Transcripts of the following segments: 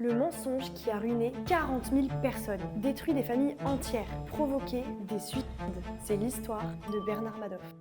Le mensonge qui a ruiné 40 000 personnes, détruit des familles entières, provoqué des suicides. C'est l'histoire de Bernard Madoff.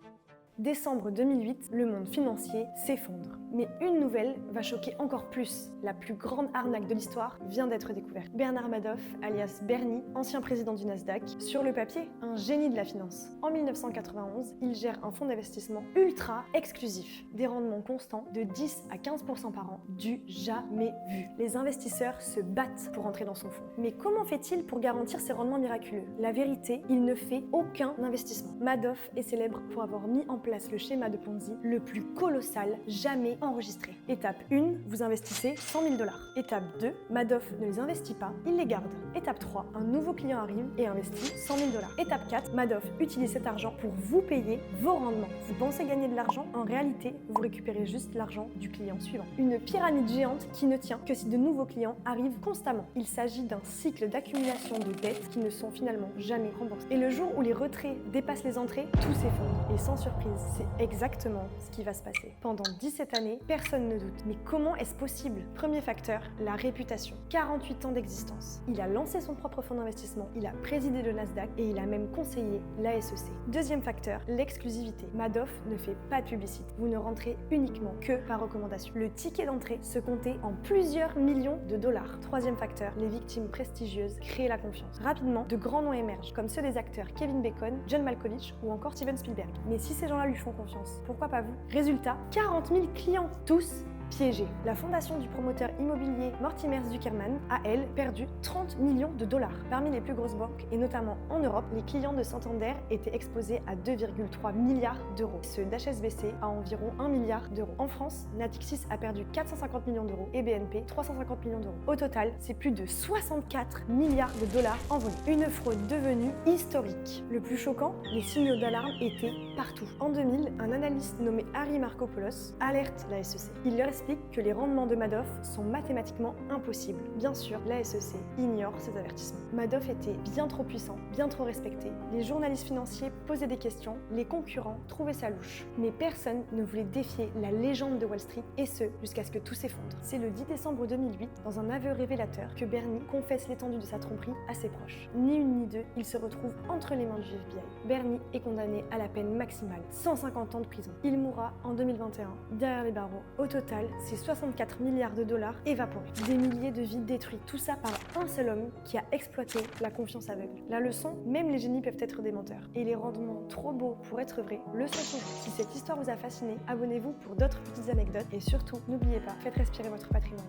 Décembre 2008, le monde financier s'effondre. Mais une nouvelle va choquer encore plus. La plus grande arnaque de l'histoire vient d'être découverte. Bernard Madoff, alias Bernie, ancien président du Nasdaq, sur le papier, un génie de la finance. En 1991, il gère un fonds d'investissement ultra exclusif. Des rendements constants de 10 à 15% par an, du jamais vu. Les investisseurs se battent pour entrer dans son fonds. Mais comment fait-il pour garantir ces rendements miraculeux? La vérité, il ne fait aucun investissement. Madoff est célèbre pour avoir mis en place le schéma de Ponzi le plus colossal jamais enregistré. Étape 1, vous investissez 100 000 $. Étape 2, Madoff ne les investit pas, il les garde. Étape 3, un nouveau client arrive et investit 100 000 $. Étape 4, Madoff utilise cet argent pour vous payer vos rendements. Vous pensez gagner de l'argent? En réalité, vous récupérez juste l'argent du client suivant. Une pyramide géante qui ne tient que si de nouveaux clients arrivent constamment. Il s'agit d'un cycle d'accumulation de dettes qui ne sont finalement jamais remboursées. Et le jour où les retraits dépassent les entrées, tout s'effondre. Et sans surprise, c'est exactement ce qui va se passer. Pendant 17 années, personne ne doute. Mais comment est-ce possible? Premier facteur, la réputation. 48 ans d'existence. Il a lancé son propre fonds d'investissement, il a présidé le Nasdaq et il a même conseillé la SEC. Deuxième facteur, l'exclusivité. Madoff ne fait pas de publicité. Vous ne rentrez uniquement que par recommandation. Le ticket d'entrée se comptait en plusieurs millions de dollars. Troisième facteur, les victimes prestigieuses créent la confiance. Rapidement, de grands noms émergent, comme ceux des acteurs Kevin Bacon, John Malkovich ou encore Steven Spielberg. Mais si ces gens-là lui font confiance, pourquoi pas vous? Résultat, 40 000 clients, tous piégés. La fondation du promoteur immobilier Mortimer Zuckerman a, elle, perdu 30 millions de $. Parmi les plus grosses banques, et notamment en Europe, les clients de Santander étaient exposés à 2,3 milliards d'euros. Ceux d'HSBC à environ 1 milliard d'euros. En France, Natixis a perdu 450 millions d'euros et BNP 350 millions d'euros. Au total, c'est plus de 64 milliards de dollars envolés. Une fraude devenue historique. Le plus choquant, les signaux d'alarme étaient partout. En 2000, un analyste nommé Harry Markopoulos alerte la SEC. Il leur explique que les rendements de Madoff sont mathématiquement impossibles. Bien sûr, la SEC ignore ces avertissements. Madoff était bien trop puissant, bien trop respecté. Les journalistes financiers posaient des questions, les concurrents trouvaient ça louche. Mais personne ne voulait défier la légende de Wall Street, et ce, jusqu'à ce que tout s'effondre. C'est le 10 décembre 2008, dans un aveu révélateur, que Bernie confesse l'étendue de sa tromperie à ses proches. Ni une ni deux, il se retrouve entre les mains du FBI. Bernie est condamné à la peine maximale, 150 ans de prison. Il mourra en 2021, derrière les barreaux. Au total, c'est 64 milliards de dollars évaporés. Des milliers de vies détruites. Tout ça par un seul homme qui a exploité la confiance aveugle. La leçon, même les génies peuvent être des menteurs. Et les rendements trop beaux pour être vrais le sont toujours. Si cette histoire vous a fasciné, abonnez-vous pour d'autres petites anecdotes. Et surtout, n'oubliez pas, faites respirer votre patrimoine.